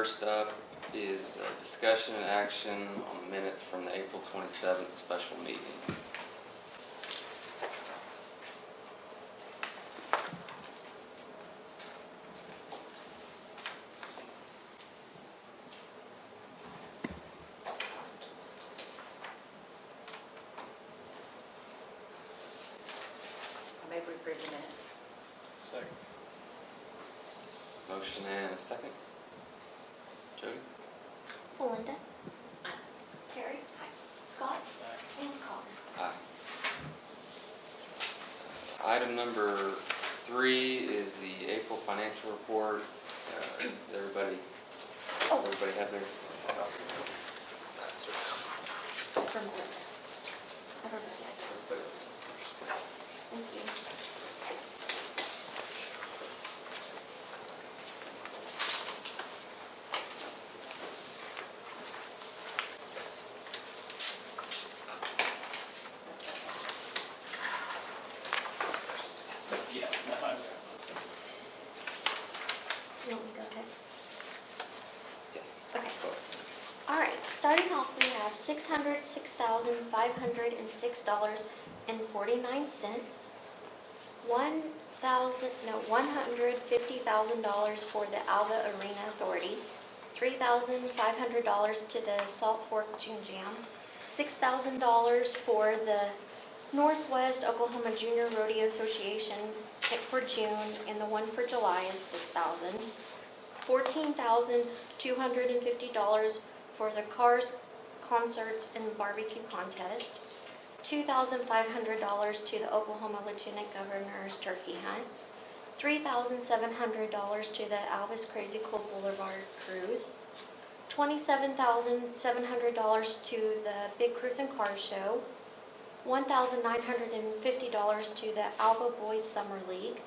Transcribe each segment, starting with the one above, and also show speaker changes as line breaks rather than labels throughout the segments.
First up is discussion and action on the minutes from the April 27th special meeting.
I move we approve the minutes.
Second.
Motion and a second. Jody?
Melinda?
Aye.
Terry?
Aye.
Scott?
Aye.
And Connor.
Aye. Item number 3 is the April financial report. Everybody have their copy?
From Melissa. Everybody. Thank you.
Yeah, no, I'm sorry.
You want me to go ahead?
Yes.
Okay.
Go ahead.
All right, starting off, we have $606,506.49. $150,000 for the Alva Arena Authority. $3,500 to the Salt Fork June Jam. $6,000 for the Northwest Oklahoma Junior Rodeo Association for June, and the one for July is $6,000. $14,250 for the Cars, Concerts, and Barbecue Contest. $2,500 to the Oklahoma Lieutenant Governor's Turkey Hunt. $3,700 to the Alva's Crazy Cool Boulevard Cruise. $27,700 to the Big Cruise and Car Show. $1,950 to the Alva Boys Summer League,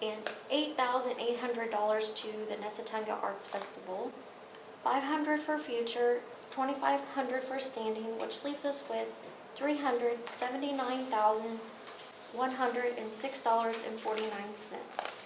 and $8,800 to the Nesatunga Arts Festival. $500 for future, $2,500 for standing, which leaves us with $379,106.49.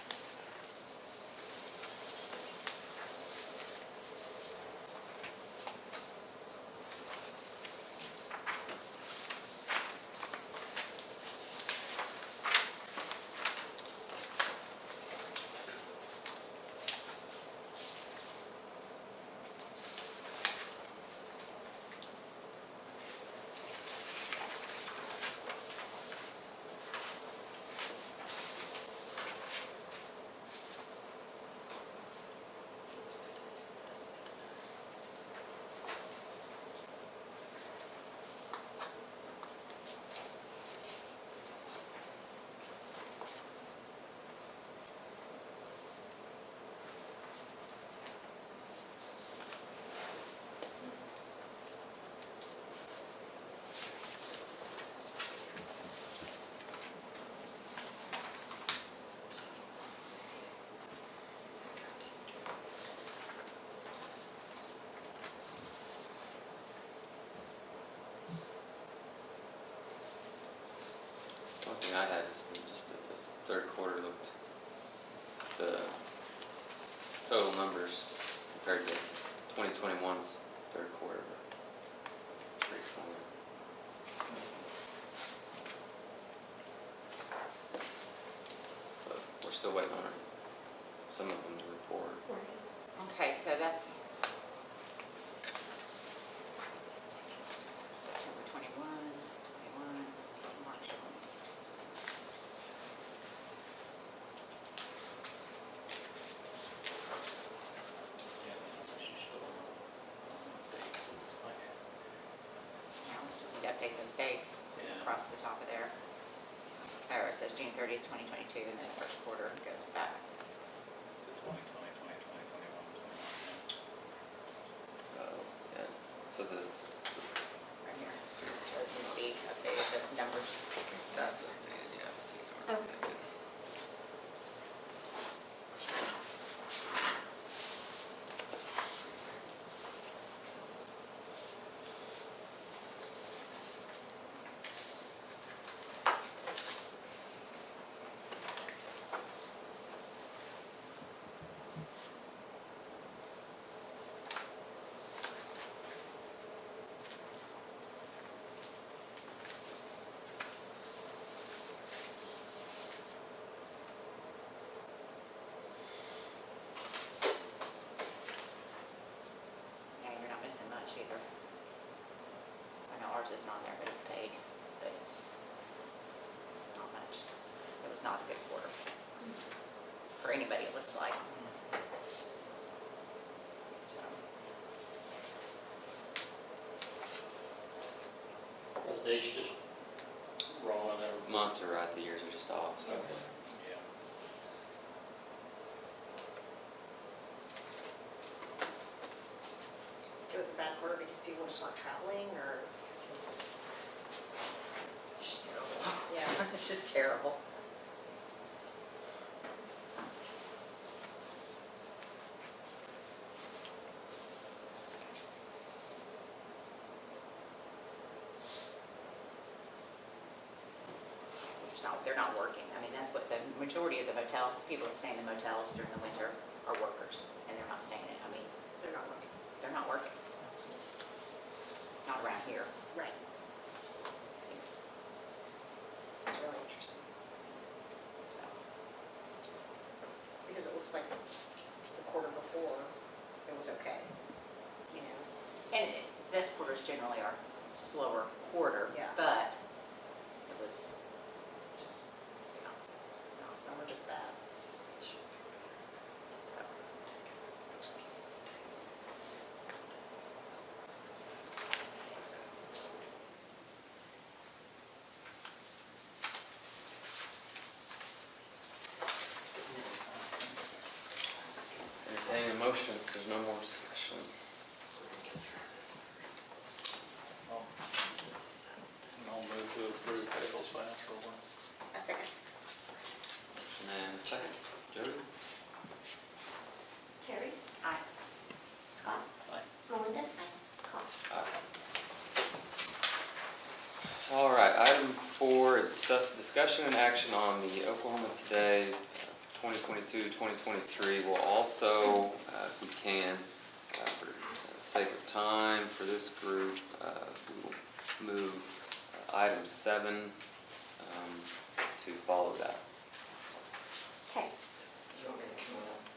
One thing I had is just that the third quarter looked, the total numbers compared to 2021's third quarter were pretty similar. But we're still waiting on some of them to report.
Okay, so that's September 21, March 20.
Yeah, she's still on.
Yeah, so we update those dates
Yeah.
across the top of there. Or it says June 30th, 2022, and then the first quarter goes back.
To 2020, 2020, 21, 21.
Yeah, so the,
Right here. Those need to be updated, those numbers.
that's updated, yeah. These aren't
Okay.
updated.
not a good quarter. For anybody, it looks like. So,
The date's just wrong on that.
Months are right, the years are just off, so it's,
Yeah.
It was a bad quarter because people just weren't traveling, or because,
it's just terrible.
yeah.
It's just terrible. They're not working. I mean, that's what the majority of the people that stay in the motels during the winter are workers, and they're not staying in, I mean,
They're not working.
they're not working. Not around here.
Right. It's really interesting,
So,
because it looks like the quarter before, it was okay, you know?
and this quarter is generally our slower quarter,
Yeah.
but it was just, you know,
No, some were just bad.
so.
entertain a motion, if there's no more discussion.
I'll move to approve April's financial report.
A second.
Motion and a second. Jody?
Terry?
Aye.
Scott?
Aye.
Melinda? Con?
All right, item 4 is discussion and action on the Oklahoma Today 2022-2023. We'll also, if we can, for the sake of time for this group, we will move item 7 to follow that.
Okay.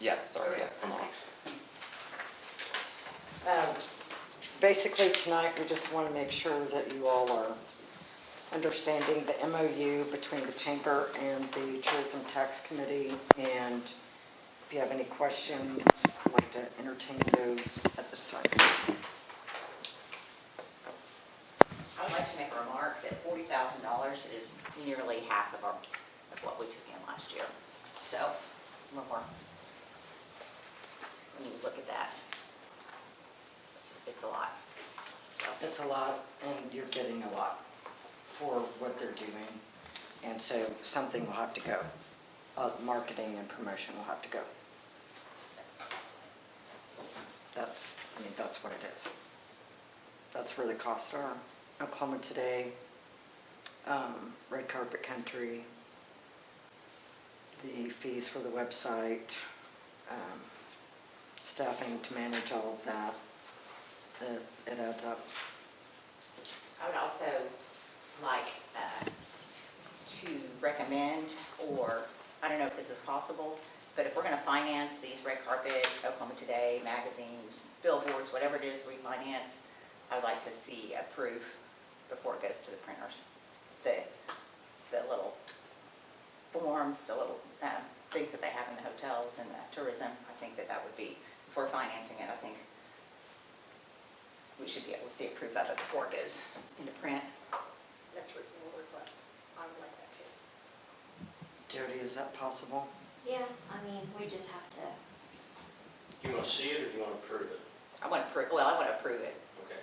Yeah, sorry, yeah, come on.
Okay.
Basically, tonight, we just want to make sure that you all are understanding the MOU between the Chamber and the Tourism Tax Committee, and if you have any questions, I'd like to entertain those at this time.
I would like to make a remark that $40,000 is nearly half of what we took in last year. So, a little more. When you look at that, it's a lot. So,
It's a lot, and you're getting a lot for what they're doing, and so something will have to go. Marketing and promotion will have to go. That's what it is. That's where the costs are. Oklahoma Today, Red Carpet Country, the fees for the website, staffing to manage all of that. It adds up.
I would also like to recommend, or I don't know if this is possible, but if we're going to finance these Red Carpet, Oklahoma Today, magazines, billboards, whatever it is we finance, I would like to see a proof before it goes to the printers. The little forms, the little things that they have in the hotels and the tourism, I think that would be, if we're financing it, I think we should be able to see a proof of it before it goes into print.
That's a reasonable request. I would like that too.
Jody, is that possible?
Yeah, I mean, we just have to,
Do you want to see it or do you want to approve it?
I want to approve it.
Okay.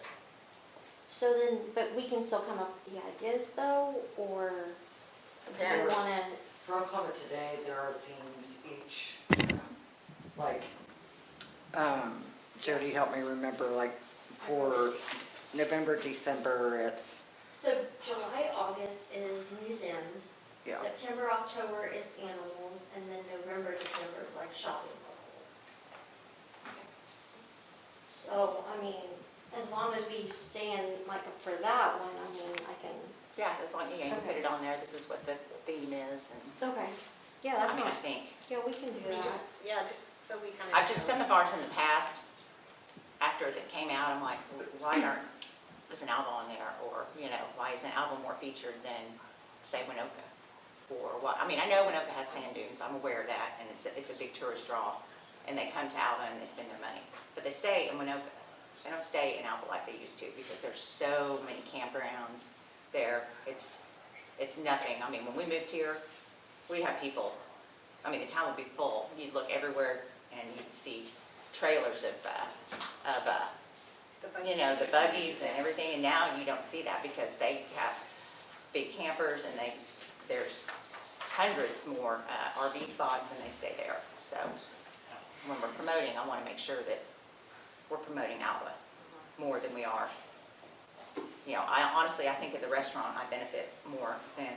so then, but we can still come up with the ideas though, or do
Yeah.
you wanna,
For Oklahoma Today, there are themes each, like, Jody, help me remember, like, for November, December, it's,
so July, August is museums.
yeah.
September, October is animals, and then November, December is like shopping. So, I mean, as long as we stand like for that one, I mean, I can,
Yeah, as long as you put it on there, this is what the theme is, and,
okay. Yeah, that's
I mean, I
not,
think.
yeah, we can do
We
that.
just, just so we kind of.
I've just, some of ours in the past, after it came out, I'm like, why is an Alva on there? Or, why isn't Alva more featured than, say, Winoka? or what. I mean, I know Winoka has sand dunes, I'm aware of that, and it's a big tourist draw. And they come to Alva and they spend their money. But they stay in Winoka. They don't stay in Alva like they used to because there's so many campgrounds there. It's nothing. I mean, when we moved here, we'd have people, I mean, the town would be full. You'd look everywhere and you'd see trailers of you know, the buggies and everything. And now you don't see that because they have big campers and there's hundreds more RV spots and they stay there. So when we're promoting, I want to make sure that we're promoting Alva more than we are. You know, I think at the restaurant, I benefit more than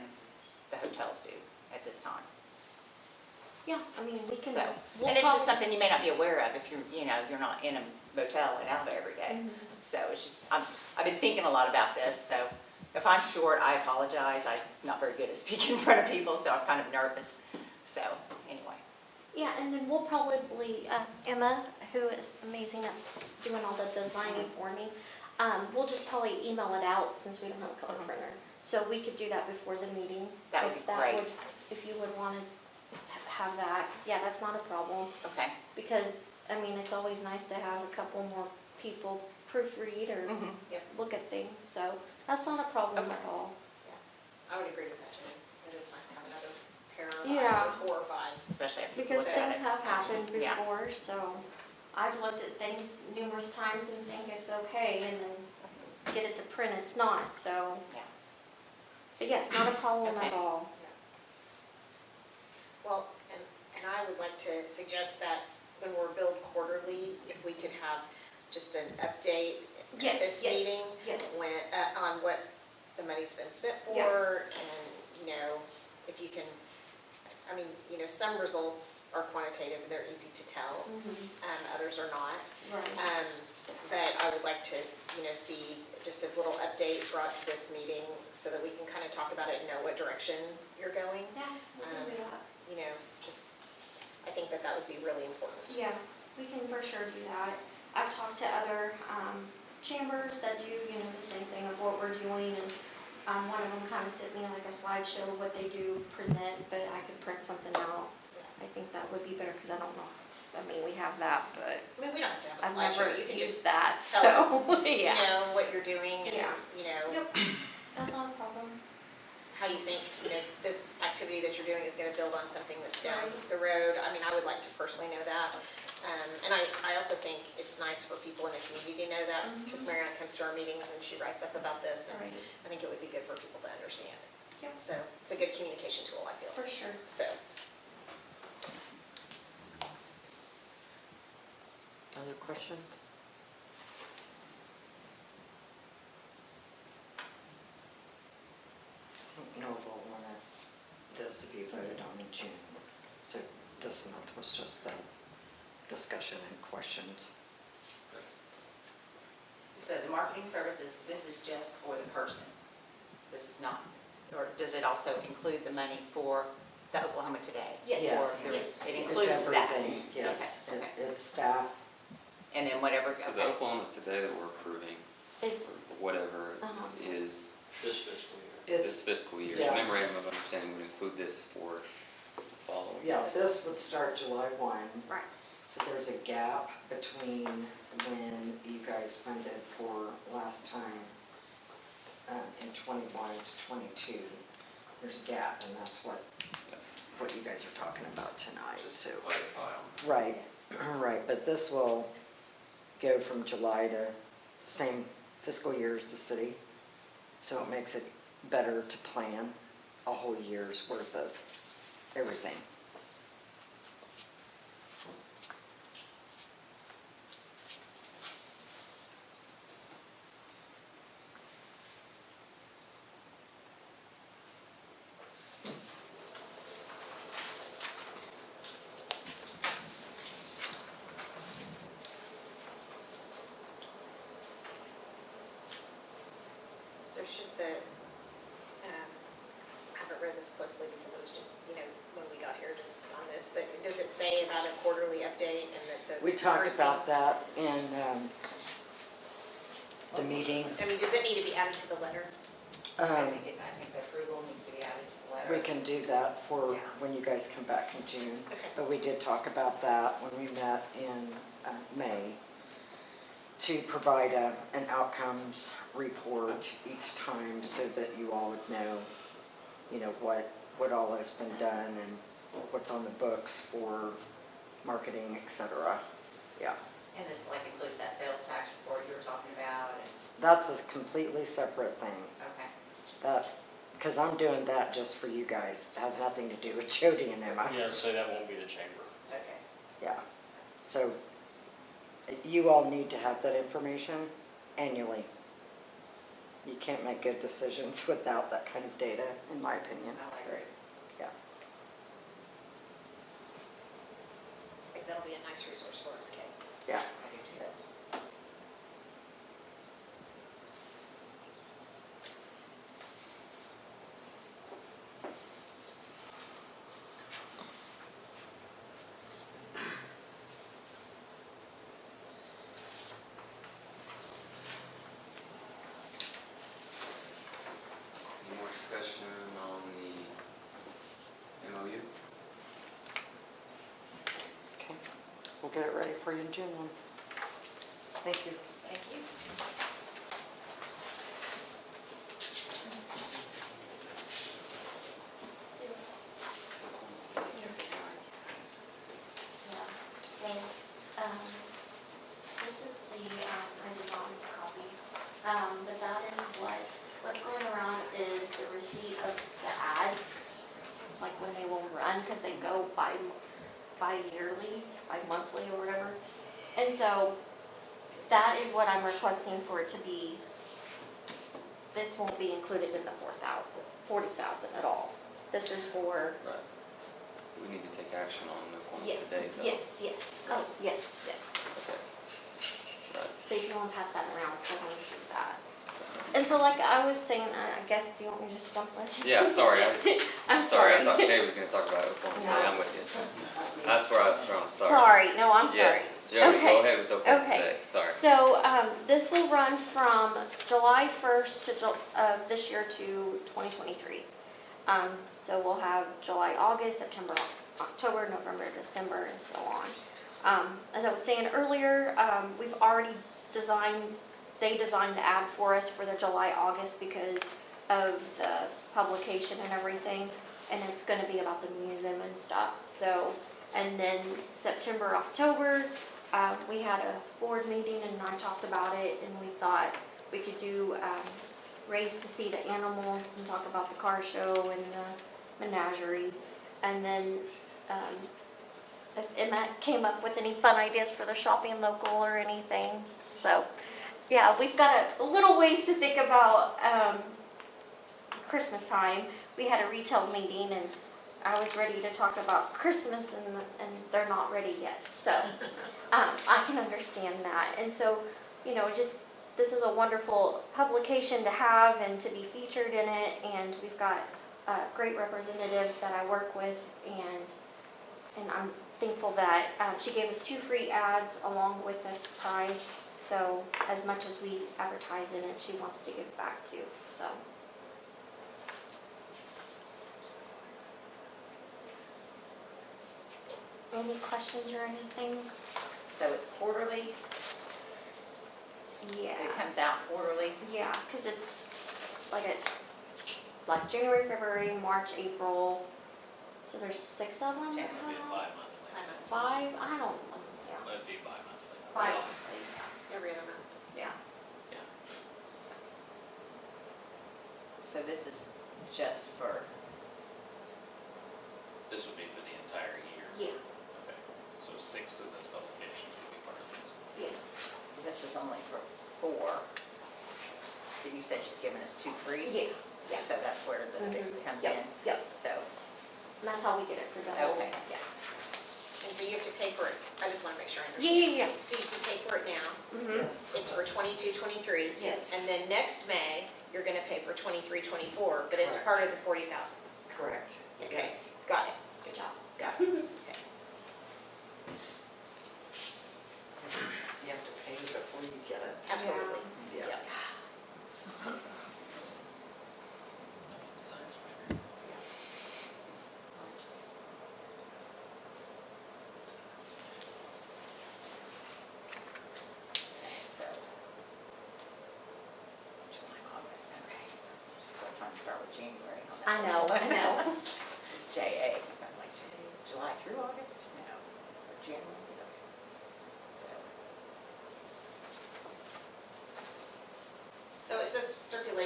the hotels do at this time.
Yeah, I mean, we can.
So,
we'll
and it's just
probably-
something you may not be aware of if you're not in a motel in Alva every day.
Mhm.
So it's just, I've been thinking a lot about this, so if I'm short, I apologize. I'm not very good at speaking in front of people, so I'm kind of nervous. So, anyway.
Yeah, and then we'll probably, Emma, who is amazing at doing all the designing for me, we'll just probably email it out since we don't have a color printer. So we could do that before the meeting.
That would
if
be great.
If you would want to have that, 'cause yeah, that's not a problem.
Okay.
Because, I mean, it's always nice to have a couple more people proofread or
Mhm.
Yep.
look at things, so that's not a problem
Okay.
at all.
I would agree with that, Jenny. It is nice to have another pair of
Yeah.
eyes or 4 or 5.
Especially if people
Because
look at
things
it.
have happened
Yeah.
before, so I've looked at things numerous times and think it's okay, and then get it to print, it's not, so.
Yeah.
But yes, not a problem at
Okay.
all.
Well, and I would like to suggest that when we're billed quarterly, if we could have just an update at
Yes,
this
yes,
meeting
yes.
when, on what the money's been spent
Yeah.
for, and, if you can, I mean, some results are quantitative, they're easy to tell,
Mhm.
others are not.
Right.
But I would like to, see just a little update brought to this meeting so that we can kind of talk about it and know what direction you're going.
Yeah, we can do that.
I think that would be really important.
Yeah, we can for sure do that. I've talked to other chambers that do, the same thing of what we're doing, and one of them kind of sent me like a slideshow of what they do present, but I could print something out. I think that would be better, because I don't know, I mean, we have that, but
I mean, we don't have to have a
I've
slideshow,
never
you can
used
just
that,
tell
so,
us,
yeah.
what you're doing and,
Yeah.
know,
Yep, that's not a problem.
how you think, this activity that you're doing is gonna build on something that's down
Right.
the road. I mean, I would like to personally know that. And I also think it's nice for people in the community to know that, because Marianne comes to our meetings and she writes up about this, and
Right.
I think it would be good for people to understand.
Yep.
So it's a good communication tool, I feel.
For sure.
So,
Other questions? I think Norval wanted this to be voted on in June. So this month was just the discussion and questions.
So the marketing services, this is just for the person. This is not, or does it also include the money for the Oklahoma Today?
Yes.
Or
Yes.
it
It's
includes that?
everything, yes.
Okay, okay.
It's staff.
And then whatever,
So the
okay.
Oklahoma Today that we're approving,
It's,
or whatever,
Uh-huh.
is
This fiscal year.
this fiscal year.
Yes.
Memorandum of understanding would include this for the following.
Yeah, this would start July 1.
right,
So there's a gap between when you guys funded for last time in 21 to 22. There's a gap, and that's what you guys are talking about tonight,
Just
so.
to clarify on.
Right, right, but this will go from July to same fiscal year as the city. So it makes it better to plan a whole year's worth of everything.
so should I haven't read this closely because it was just, when we got here just on this, but does it say about a quarterly update and that the?
We talked about that in the meeting.
I mean, does it need to be added to the letter?
I think the approval needs to be added to letter.
We can do that for
Yeah.
when you guys come back in June.
Okay.
But we did talk about that when we met in May, to provide an outcomes report each time so that you all would know, what all has been done and what's on the books for marketing, et cetera. Yeah,
And this like includes that sales tax report you were talking about and,
that's a completely separate thing.
okay.
Because I'm doing that just for you guys. It has nothing to do with Jody and Emma.
Yeah, so that won't be the chamber.
Okay.
Yeah, so you all need to have that information annually. You can't make good decisions without that kind of data, in my opinion.
I agree.
Yeah,
I think that'll be a nice resource for us, Kate.
yeah.
I do too.
Any more discussion on the MOU?
Okay, we'll get it ready for you in June then. Thank you.
Thank you.
So, this is the, I did not make a copy, but that is what's going around is the receipt of the ad, like when they will run, because they go bi-yearly, bi-monthly or whatever. And so, that is what I'm requesting for it to be. This won't be included in the 40,000 at all. This is for,
Right. We need to take action on the one
yes,
today, though.
yes, oh, yes.
Okay. Right.
But if you want to pass that around, everyone sees that. And so like I was saying, I guess, do you want me to just jump in?
Yeah, sorry,
I'm
sorry,
sorry.
I thought Kay was gonna talk about Oklahoma today,
No.
I'm with you. That's where I was thrown, sorry.
Sorry, no, I'm sorry.
Yes, Jody,
Okay.
go ahead with Oklahoma
Okay.
today, sorry.
So, this will run from July 1st of this year to 2023. So we'll have July, August, September, October, November, December, and so on. As I was saying earlier, we've already they designed the ad for us for the July, August because of the publication and everything. And it's gonna be about the museum and stuff. So, and then September, October, we had a board meeting and I talked about it and we thought we could do Race to See the Animals and talk about the car show and the menagerie. And then if Emma came up with any fun ideas for the shopping local or anything. So yeah, we've got a little ways to think about Christmas time. We had a retail meeting and I was ready to talk about Christmas and they're not ready yet. So I can understand that. And so, just this is a wonderful publication to have and to be featured in it. And we've got a great representative that I work with and I'm thankful that she gave us 2 free ads along with this prize. So as much as we advertise in it, she wants to give back too. So. Any questions or anything?
So it's quarterly,
Yeah.
it comes out quarterly?
Yeah, because it's like January, February, March, April. So there's 6 of them.
Yeah.
It'd be bi-monthly.
5? I don't know. Yeah.
It'd be bi-monthly.
5.
Every other month.
Yeah.
Yeah.
So this is just for,
This would be for the entire year.
Yeah.
Okay. So 6 of the publications would be part of this.
Yes.
this is only for 4. But you said she's giving us 2 free?
Yeah. Yeah.
So that's where the 6 comes in?
Yep. Yep.
So,
And that's how we get it for the whole.
okay,
Yeah.
And so you have to pay for it, I just want to make sure I
Yeah.
understand.
Yeah.
So you have to pay for it now,
Mhm.
yes.
it's for 22, 23.
Yes.
And then next May, you're gonna pay for 23, 24, but it's
Correct.
part of the 40,000.
Correct.
Yes.
Got it.
Good job.
Got it.
Okay.
You have to pay before you get it.
Absolutely.
Yeah.
Yep.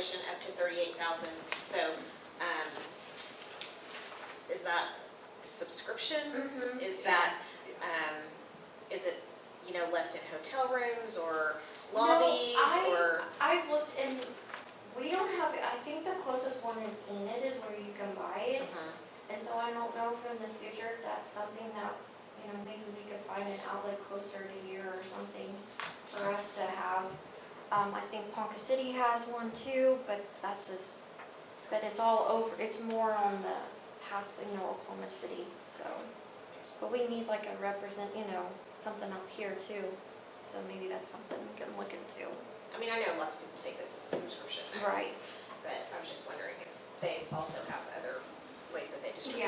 motion up to 38,000. So, is that subscriptions? Is that, is it, left in hotel rooms or lobbies
No,
or?
I looked and we don't have, I think the closest one is Enid is where you can buy it. And so I don't know if in the future if that's something that, maybe we could find an outlet closer to here or something for us to have. I think Ponca City has one too, but but it's all over, it's more on the house, Oklahoma City, so. But we need like a something up here too, so maybe that's something we can look into.
I mean, I know lots of people take this as a subscription magazine.
Right.
But I was just wondering if they also have other ways that they distribute.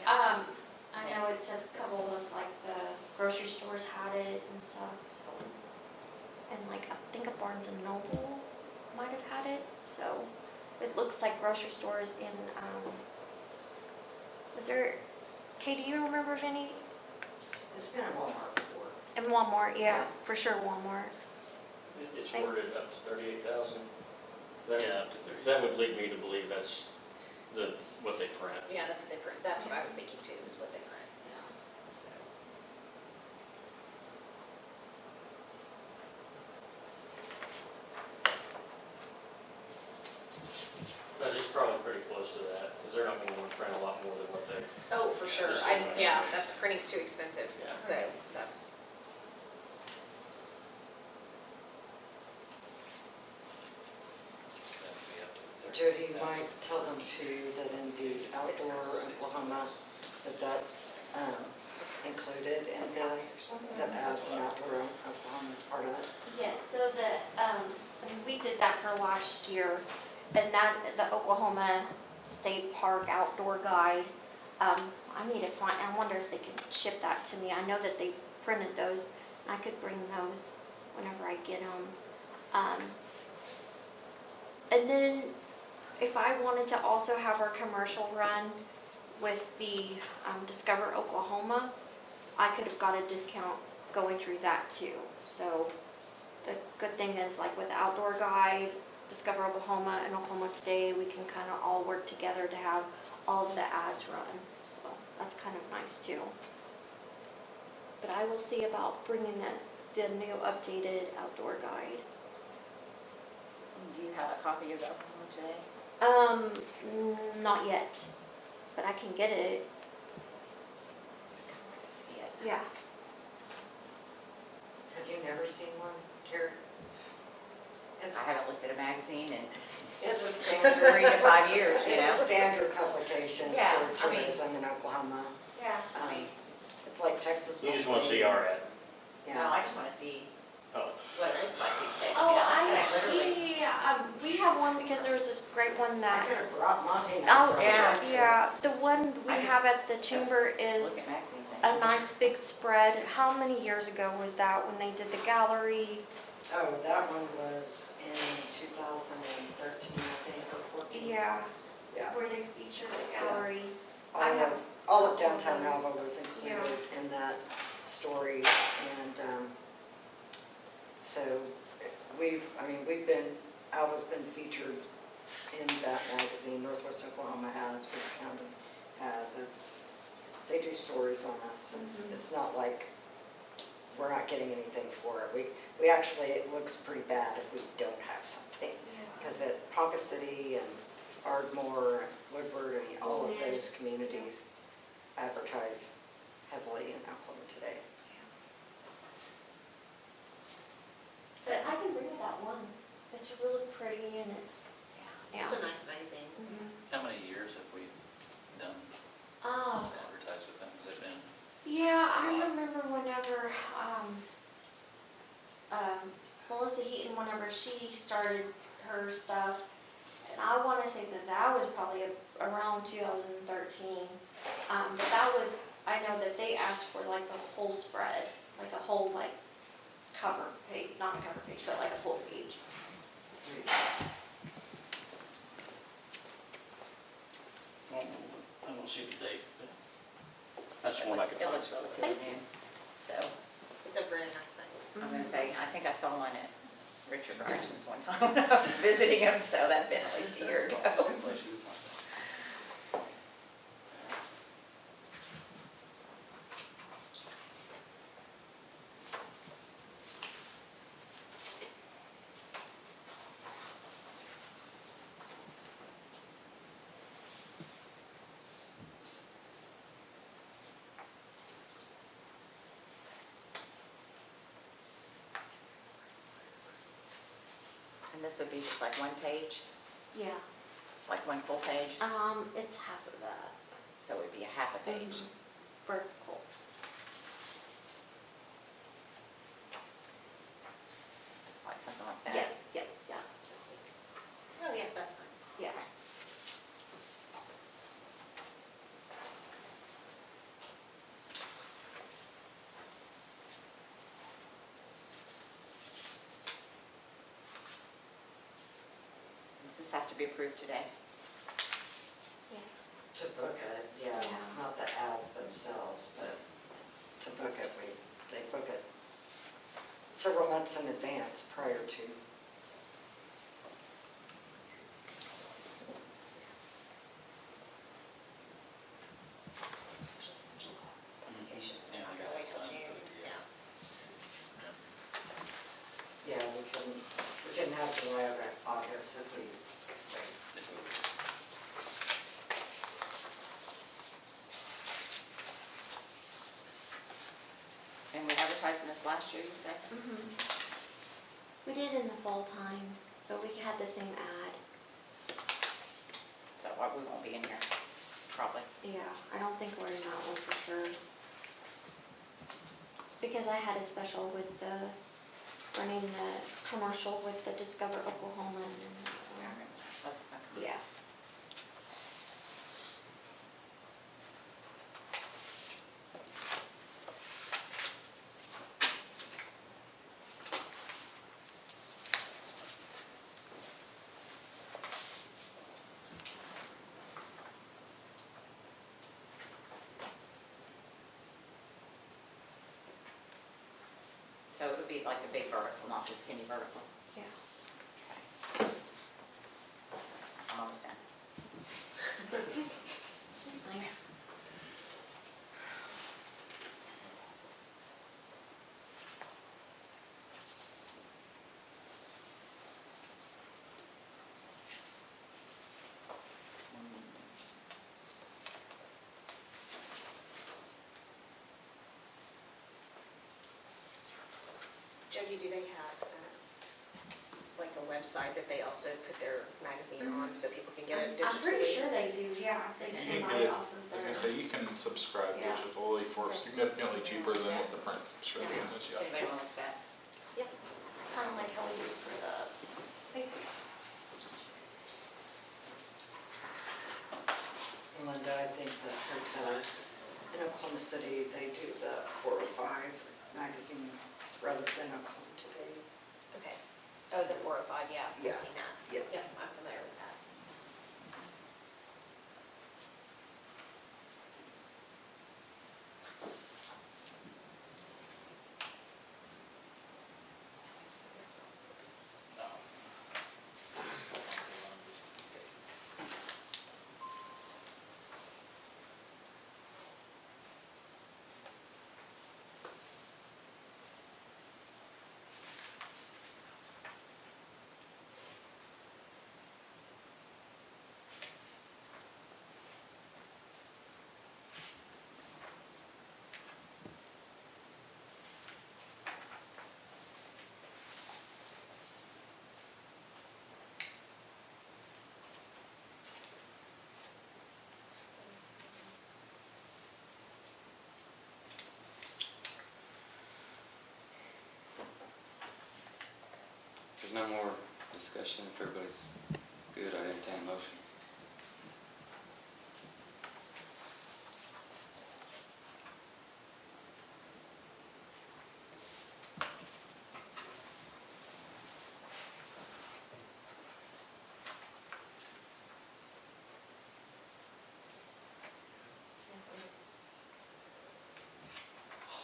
Yeah. I know it's a couple of like the grocery stores had it and stuff, so. And like, I think a Barnes and Noble might have had it, so. It looks like grocery stores in, Kay, do you remember of any?
It's been at Walmart before.
In Walmart, yeah, for sure Walmart.
It's worded up to 38,000.
Yeah, up to 30.
That would lead me to believe that's what they print.
Yeah, that's what they print. That's what I was thinking too, is what they print. So.
But it's probably pretty close to that, because they're not going to want to print a lot more than what they.
Oh, for sure.
Just
Yeah, printing's too expensive.
Yeah.
So that's.
That'd be up to 30.
Jody, you might tell them too that in the outdoor Oklahoma, that's included in this, that adds an outdoor Oklahoma as part of it.
Yes, so we did that for last year, and the Oklahoma State Park Outdoor Guide, I wonder if they can ship that to me. I know that they printed those, and I could bring those whenever I get them. And then if I wanted to also have our commercial run with the Discover Oklahoma, I could have got a discount going through that too. So the good thing is, like with Outdoor Guide, Discover Oklahoma, and Oklahoma Today, we can kind of all work together to have all of the ads run. So that's kind of nice too. But I will see about bringing the new updated Outdoor Guide.
Do you have a copy of Oklahoma Today?
Not yet, but I can get it.
I want to see it.
Yeah.
Have you never seen one, Terry?
I haven't looked at a magazine in
It's a
3
standard,
to 5 years,
it's a standard publication
Yeah,
for
I mean-
tourism in Oklahoma.
Yeah, I mean,
It's like Texas.
You just want to see our ad.
no,
Yeah.
I just want to see
Oh.
what it looks like these days.
Oh,
I literally.
we have one because there was this great one
I
that.
could have brought mine.
Oh,
Yeah.
yeah, the one we
I just-
have at the chamber is
Look at magazines.
a nice big spread. How many years ago was that when they did the gallery?
Oh, that one was in 2013, I think, or 14.
Yeah,
Yeah.
where they featured the gallery.
All
I
of,
have
all of downtown Alva was included
Yeah.
in that story, and so Alva's been featured in that magazine. Northwest Oklahoma has, Woods County has. They do stories on us. It's not like we're not getting anything for it. We actually, it looks pretty bad if we don't have something. Because at Ponca City and Ardmore, Woodward, and all of those communities advertise heavily in Oklahoma Today.
But I can bring you that one. It's really pretty and it.
It's a nice magazine.
How many years have we done
Oh,
advertised with them? Has it been?
yeah, I remember whenever, Melissa Heaton, whenever she started her stuff, and I want to say that was probably around 2013. But that was, I know that they asked for like the whole spread, like a whole like cover page, not a cover page, but like a full page.
I don't see the date, but that's the one I could
It
find.
looks relatively new. So
It's a really nice magazine.
I'm going to say, I think I saw one at Richard Ryerson's one time when I was visiting him, so that'd been at least a year ago.
Unless you want that.
And this would be just like one page,
Yeah,
like one full page,
it's half of that.
so it would be a half a page.
Vertical.
Like something like that.
Yeah, yeah,
Let's see. Oh, yeah, that's fine.
yeah.
Does this have to be approved today?
Yes.
To book it, yeah,
Yeah.
not the ads themselves, but to book it, they book it several months in advance prior to.
Yeah, I got
Wait
it.
till
Put
June,
it
yeah.
together.
Yeah, we can have July or August if we,
And we advertised in this last year, you said?
We did in the fall time, but we had the same ad.
So we won't be in here, probably.
Yeah, I don't think we're in that one for sure. Because I had a special with the, running the commercial with the Discover Oklahoma and then that
Yeah, I
one.
remember that. That's- okay.
Yeah.
So it would be like the big vertical, not the skinny vertical.
Yeah.
I'm almost done.
I know.
Jody, do they have, like a website that they also put their magazine on so people can get it digitally?
I'm pretty sure they do, yeah. They
You
can
can
buy
get
it
it,
off of
I
their.
was gonna say, you can subscribe
Yeah.
digitally for
Okay.
significantly cheaper than what the print subscription is,
Does
yeah.
anybody want to look at that?
Yeah.
Kind of like how we do for the paper.
Linda, I think the hotels in Oklahoma City, they do the 405 magazine rather than Oklahoma Today.
Okay. Oh, the 405, yeah,
Yeah.
I've seen that.
Yeah.
Yeah, I'm familiar with that.
If there's no more discussion, if everybody's good, I entertain a motion.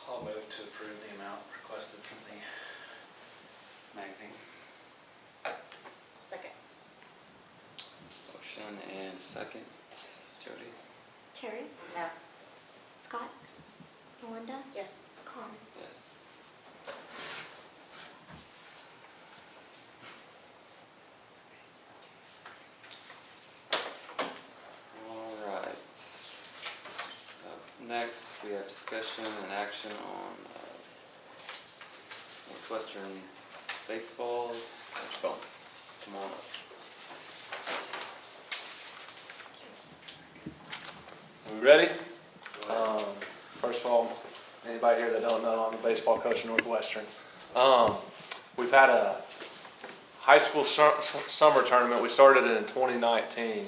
I'll move to approve the amount requested from the magazine.
Second.
Motion and second. Jody?
Terry,
No.
Scott, Melinda,
Yes.
Con.
Yes. All right. Up next, we have discussion and action on Northwestern baseball. Coach Bone, come on up.
We ready? First of all, anybody here that don't know, I'm the baseball coach at Northwestern. We've had a high school summer tournament. We started it in 2019,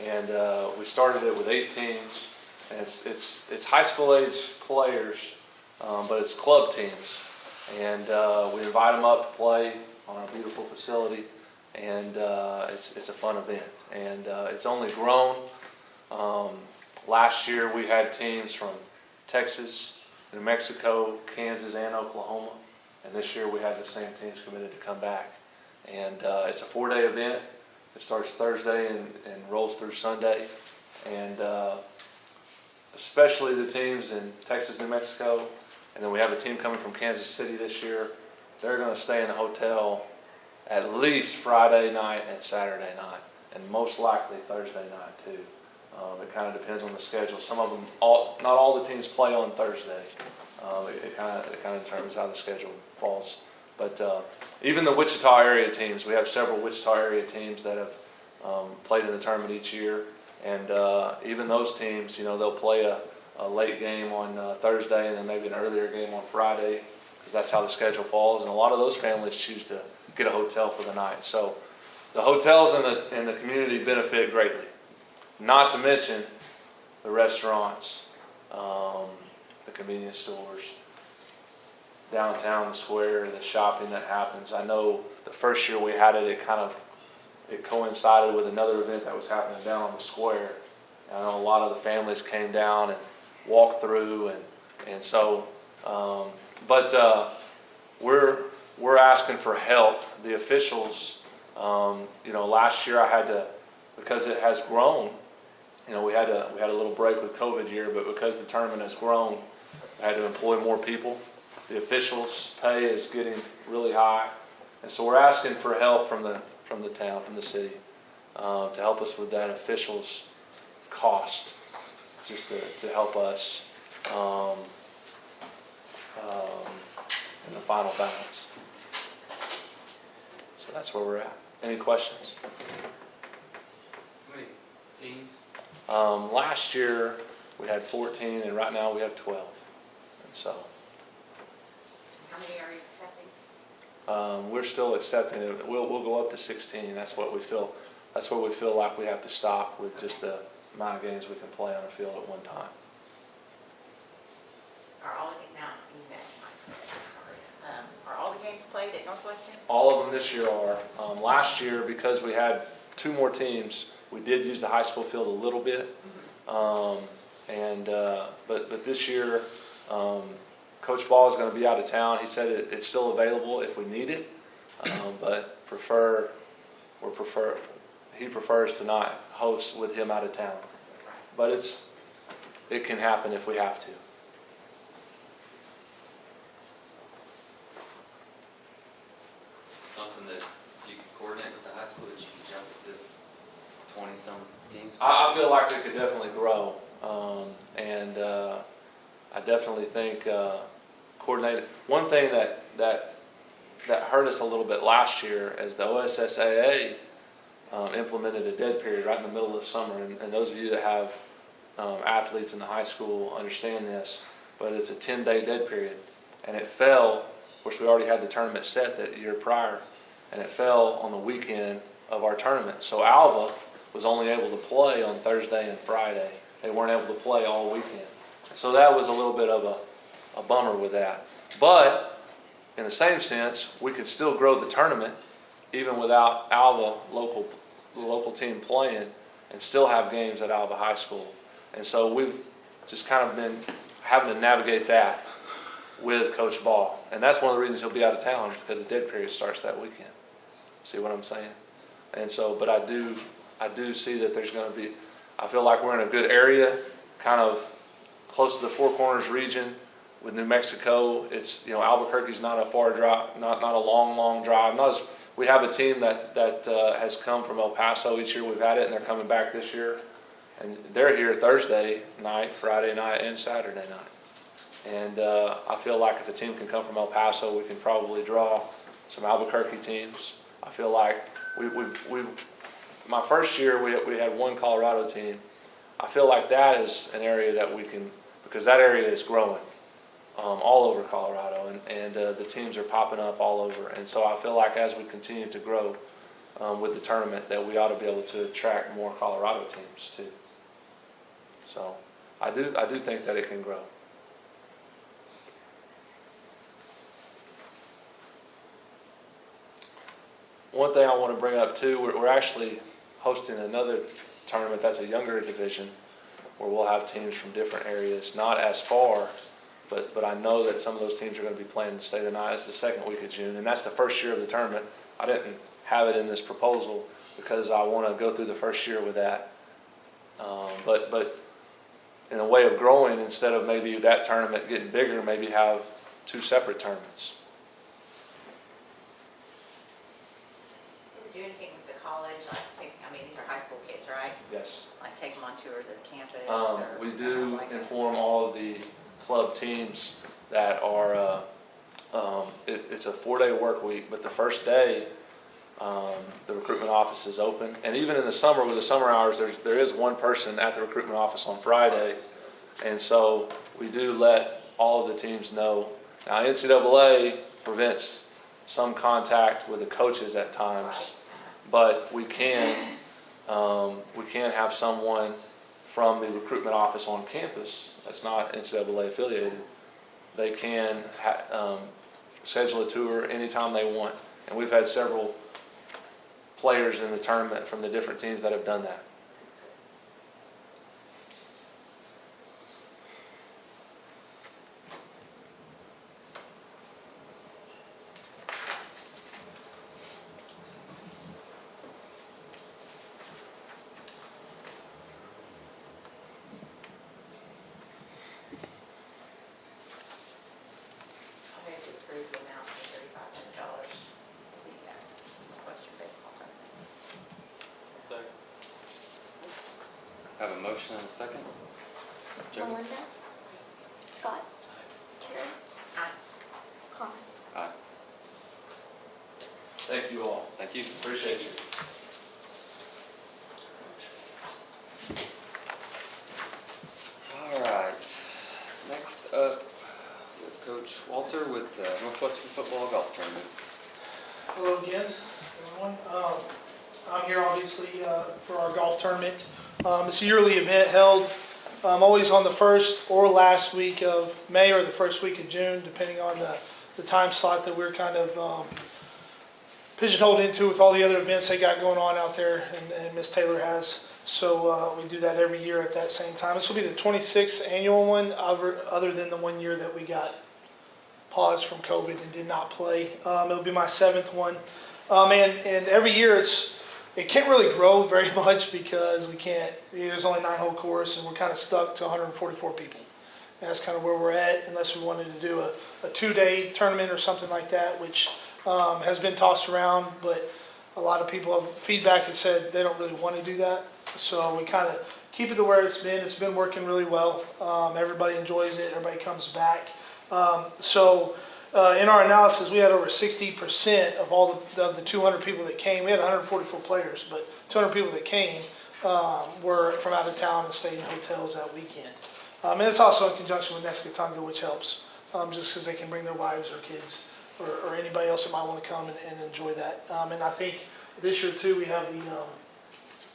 and we started it with 8 teams. And it's high school age players, but it's club teams. And we invite them up to play on our beautiful facility, and it's a fun event. And it's only grown. Last year we had teams from Texas, New Mexico, Kansas, and Oklahoma. And this year we had the same teams committed to come back. And it's a 4-day event. It starts Thursday and rolls through Sunday. And especially the teams in Texas, New Mexico, and then we have a team coming from Kansas City this year. They're going to stay in a hotel at least Friday night and Saturday night, and most likely Thursday night too. It kind of depends on the schedule. Some of them, not all the teams play on Thursday. It kind of determines how the schedule falls. But even the Wichita area teams, we have several Wichita area teams that have played in the tournament each year. And even those teams, they'll play a late game on Thursday and then maybe an earlier game on Friday, because that's how the schedule falls. And a lot of those families choose to get a hotel for the night. So the hotels and the community benefit greatly. Not to mention the restaurants, the convenience stores, downtown, the square, the shopping that happens. I know the first year we had it, it coincided with another event that was happening down on the square. And I know a lot of the families came down and walked through, and so, we're asking for help. The officials, last year I had to, because it has grown. We had a little break with COVID year, but because the tournament has grown, I had to employ more people. The officials' pay is getting really high, and so we're asking for help from the town, from the city, to help us with that officials' cost, just to help us in the final balance. So that's where we're at. Any questions?
How many teams?
Last year we had 14, and right now we have 12. And so
How many are you accepting?
we're still accepting it. We'll go up to 16. That's what we feel. That's where we feel like we have to stop with just the amount of games we can play on a field at one time.
Are all the games played at Northwestern?
All of them this year are. Last year, because we had 2 more teams, we did use the high school field a little bit. But this year, Coach Ball is going to be out of town. He said it's still available if we need it, but he prefers to not host with him out of town. But it can happen if we have to.
Something that you can coordinate with the high school, that you can jump to 20-some teams?
I feel like it could definitely grow, and I definitely think coordinated. One thing that hurt us a little bit last year is the OSSAA implemented a dead period right in the middle of the summer, and those of you that have athletes in the high school understand this, but it's a 10-day dead period, and it fell. Of course, we already had the tournament set that year prior, and it fell on the weekend of our tournament. So Alva was only able to play on Thursday and Friday. They weren't able to play all weekend. So that was a little bit of a bummer with that. But in the same sense, we could still grow the tournament even without Alva local team playing, and still have games at Alva High School. And so we've just kind of been having to navigate that with Coach Ball. And that's one of the reasons he'll be out of town, because the dead period starts that weekend. See what I'm saying? And so, but I do see that there's going to be, I feel like we're in a good area, kind of close to the Four Corners region with New Mexico. It's, Albuquerque's not a far drive, not a long drive. We have a team that has come from El Paso each year. We've had it, and they're coming back this year. And they're here Thursday night, Friday night, and Saturday night. And I feel like if a team can come from El Paso, we can probably draw some Albuquerque teams. I feel like my first year we had one Colorado team. I feel like that is an area that we can, because that area is growing all over Colorado, and the teams are popping up all over. And so I feel like as we continue to grow with the tournament, that we ought to be able to attract more Colorado teams too. So I do think that it can grow. One thing I want to bring up too, we're actually hosting another tournament that's a younger division where we'll have teams from different areas, not as far, but I know that some of those teams are going to be playing the state of the night. It's the second week of June, and that's the first year of the tournament. I didn't have it in this proposal because I want to go through the first year with that. But in a way of growing, instead of maybe that tournament getting bigger, maybe have two separate tournaments.
Do anything with the college, like these are high school kids, right?
Yes.
Like take them on tours of the campus?
We do inform all of the club teams that are, it's a 4-day work week, but the first day, the recruitment office is open. And even in the summer, with the summer hours, there is one person at the recruitment office on Fridays. And so we do let all of the teams know. Now, NCAA prevents some contact with the coaches at times, but we can have someone from the recruitment office on campus that's not NCAA affiliated. They can schedule a tour anytime they want. And we've had several players in the tournament from the different teams that have done that.
I move to approve the amount of $3,500 for the Western baseball tournament.
Second.
Have a motion and a second. Jody?
Melinda? Scott? Terry?
Aye.
Connor?
Aye.
Thank you all.
Thank you.
Appreciate you.
All right. Next up, we have Coach Walter with the Northwestern Football Golf Tournament.
Hello again, everyone. I'm here obviously for our golf tournament. It's a yearly event held always on the first or last week of May or the first week of June, depending on the time slot that we're kind of pigeonholed into with all the other events they got going on out there, and Miss Taylor has. So we do that every year at that same time. This will be the 26th annual one, other than the 1 year that we got paused from COVID and did not play. It'll be my 7th one. And every year it can't really grow very much because there's only 9-hole course, and we're kind of stuck to 144 people. And that's kind of where we're at, unless we wanted to do a 2-day tournament or something like that, which has been tossed around, but a lot of people have feedback that said they don't really want to do that. So we kind of keep it to where it's been. It's been working really well. Everybody enjoys it. Everybody comes back. In our analysis, we had over 60% of the 200 people that came. We had 144 players, but 200 people that came were from out of town and stayed in hotels that weekend. And it's also in conjunction with Nescatunga, which helps, just because they can bring their wives or kids or anybody else that might want to come and enjoy that. And I think this year too, we have the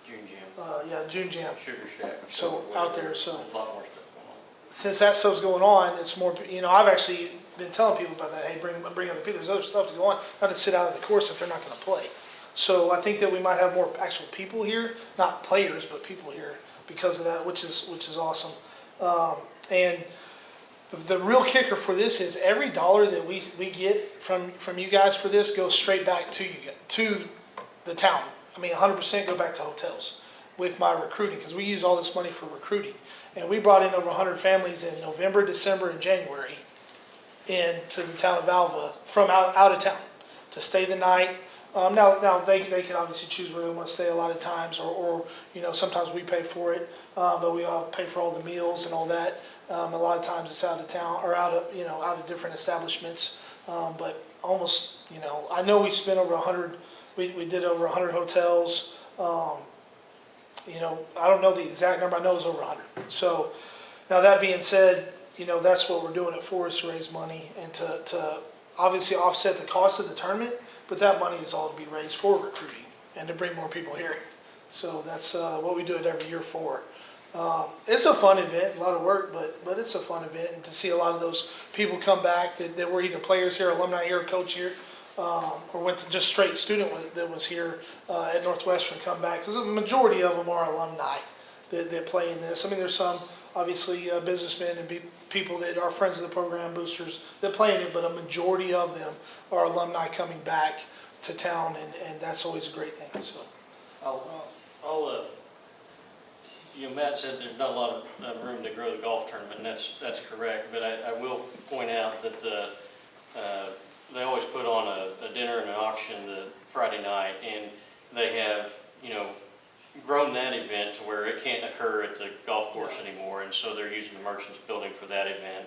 June Jam.
June Jam.
Sugar Shack.
So out there, so.
A lot more stuff going on.
Since that stuff's going on, it's more, I've actually been telling people about that. Hey, bring other people. There's other stuff to go on. Not to sit out of the course if they're not going to play. So I think that we might have more actual people here, not players, but people here because of that, which is awesome. And The real kicker for this is every dollar that we get from you guys for this goes straight back to you, to the town. I mean, 100% go back to hotels with my recruiting, because we use all this money for recruiting. And we brought in over 100 families in November, December, and January into the town of Alva from out of town to stay the night. Now they can obviously choose where they want to stay a lot of times, or sometimes we pay for it, but we all pay for all the meals and all that. A lot of times it's out of town or out of different establishments. But almost, I know we spent over 100. We did over 100 hotels. I don't know the exact number. I know it was over 100. So now that being said, that's what we're doing it for, is to raise money and to obviously offset the cost of the tournament. But that money is all to be raised for recruiting and to bring more people here. So that's what we do it every year for. It's a fun event, a lot of work, but it's a fun event. And to see a lot of those people come back that were either players here, alumni here, coach here, or went to just straight student that was here at Northwestern come back. Because the majority of them are alumni that play in this. I mean, there's some, obviously, businessmen and people that are friends of the program, boosters, that play in it, but a majority of them are alumni coming back to town, and that's always a great thing. So,
Matt said there's not a lot of room to grow the golf tournament, and that's correct. But I will point out that they always put on a dinner and an auction the Friday night, and they have grown that event to where it can't occur at the golf course anymore, and so they're using the Merchants Building for that event,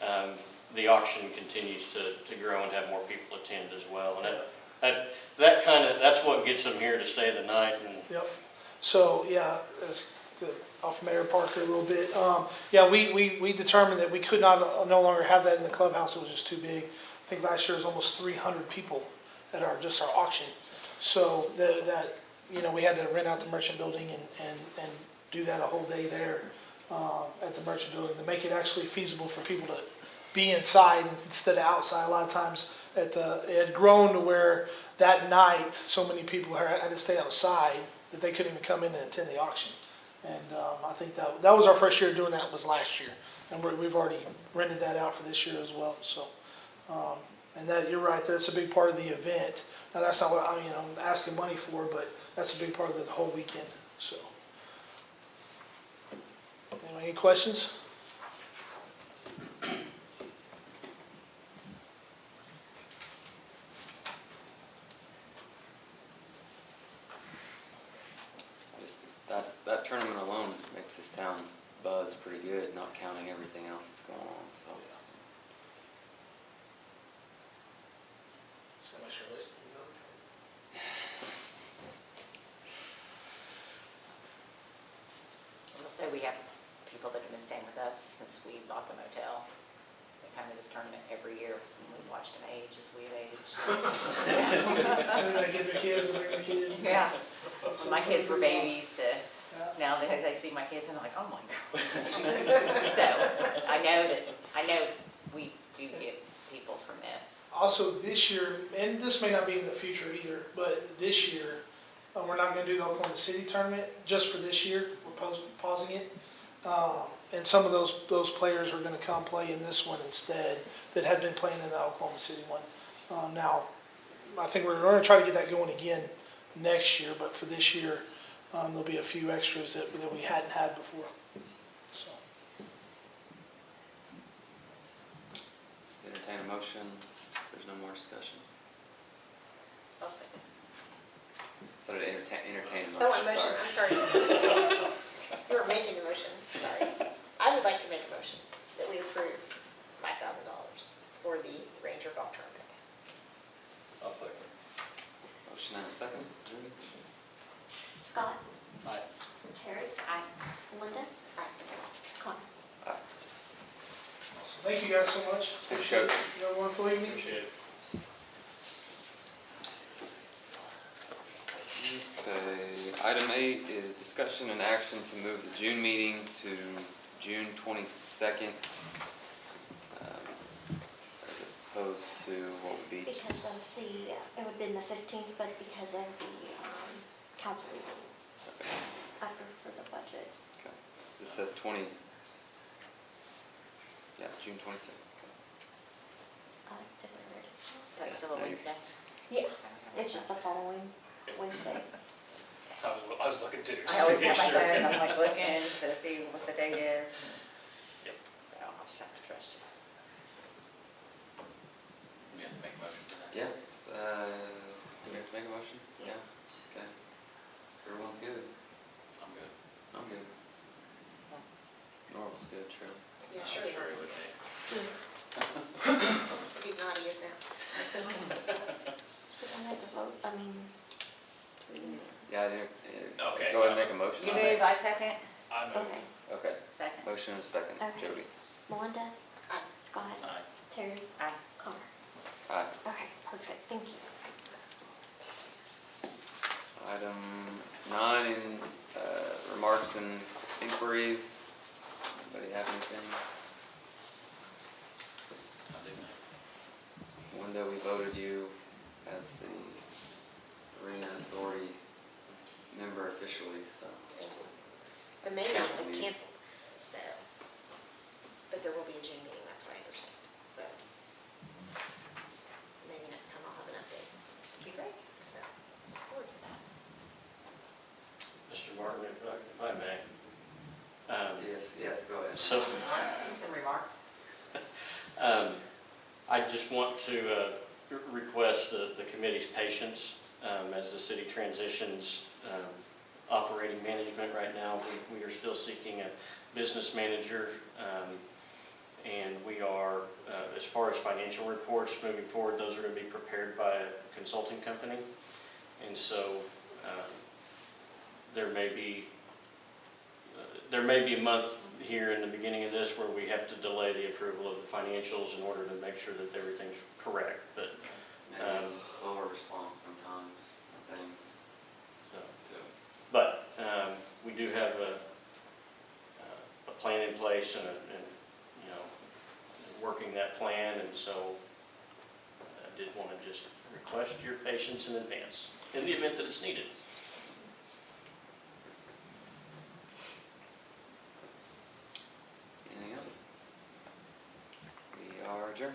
and the auction continues to grow and have more people attend as well. And that's what gets them here to stay the night. And
yep. So yeah, off Mayor Parker a little bit. We determined that we could no longer have that in the clubhouse. It was just too big. I think last year was almost 300 people at our auction. So that we had to rent out the Merchant Building and do that a whole day there at the Merchant Building to make it actually feasible for people to be inside instead of outside. A lot of times it had grown to where that night so many people had to stay outside that they couldn't even come in and attend the auction. And I think that was our first year doing that, was last year. And we've already rented that out for this year as well. So, and that, you're right, that's a big part of the event. Now that's not what I'm asking money for, but that's a big part of the whole weekend. So, anyway, any questions?
That tournament alone makes this town buzz pretty good, not counting everything else that's going on. So.
So much your list.
We'll say we have people that have been staying with us since we bought the motel. They come to this tournament every year, and we've watched them age as we've aged.
And then they get their kids and bring their kids.
Yeah. When my kids were babies to now they see my kids and they're like, oh my God. So I know we do get people from this.
Also this year, and this may not be in the future either, but this year, we're not going to do the Oklahoma City tournament just for this year. We're pausing it. And some of those players are going to come play in this one instead that had been playing in the Oklahoma City one. Now, I think we're going to try to get that going again next year, but for this year, there'll be a few extras that we hadn't had before. So.
Entertain a motion. There's no more discussion.
I'll second.
So to entertain a motion.
Oh, a motion, I'm sorry. You were making a motion, sorry. I would like to make a motion that we approve $5,000 for the Ranger Golf Tournament.
I'll second.
Motion and a second. Judy?
Scott?
Aye.
Terry?
Aye.
Linda?
Aye.
Con?
Aye.
Awesome. Thank you guys so much.
Thanks, Coach.
You have a wonderful evening.
Appreciate it.
Okay, item 8 is discussion and action to move the June meeting to June 22nd, as opposed to what would be,
Because of it would have been the 15th, but because of the council meeting
okay,
after for the budget.
okay. This says 20, Yeah, June 26th.
Did I read it?
Is that still a
No, you-
Wednesday?
Yeah, it's just the following Wednesday.
I was looking too.
I always have my
Sure.
phone, I'm like looking to see what the date is.
Yep.
So I'll just have to trust you.
We have to make a motion for that.
Yeah, do we have to make a motion? Yeah. Okay. Everyone's good.
I'm good.
I'm good. Normal's good, Shirley.
Yeah,
I'm
sure.
sure it would be.
If he's not, he is now.
So I had to vote, I mean,
Yeah, I did.
Okay.
Go ahead and make a motion.
You
on
move,
that.
I second?
I move.
okay.
Okay,
Second.
motion and a second.
Okay.
Jody.
Melinda,
Aye.
Scott,
Aye.
Terry,
Aye.
Connor.
Aye.
Okay, perfect, thank you.
Item 9, remarks and inquiries. Anybody have anything?
I do not.
Wanda, we voted you as the arena authority member officially, so.
Thank you. The May one was
Council meeting.
canceled, so, but there will be a June meeting, that's what I understand, so. Maybe next time I'll have an update.
Be great.
So, look forward to that.
Mr. Martin, if I may.
Yes, go ahead.
So,
Some remarks?
I just want to request the committee's patience as the city transitions operating management right now. We are still seeking a business manager, and we are, as far as financial reports moving forward, those are going to be prepared by a consulting company. And so there may be a month here in the beginning of this where we have to delay the approval of the financials in order to make sure that everything's correct, but,
Maybe slower response sometimes on things,
so.
too.
But we do have a plan in place and, you know, working that plan, and so I did want to just request your patience in advance, in the event that it's needed.
Anything else? We are adjourned.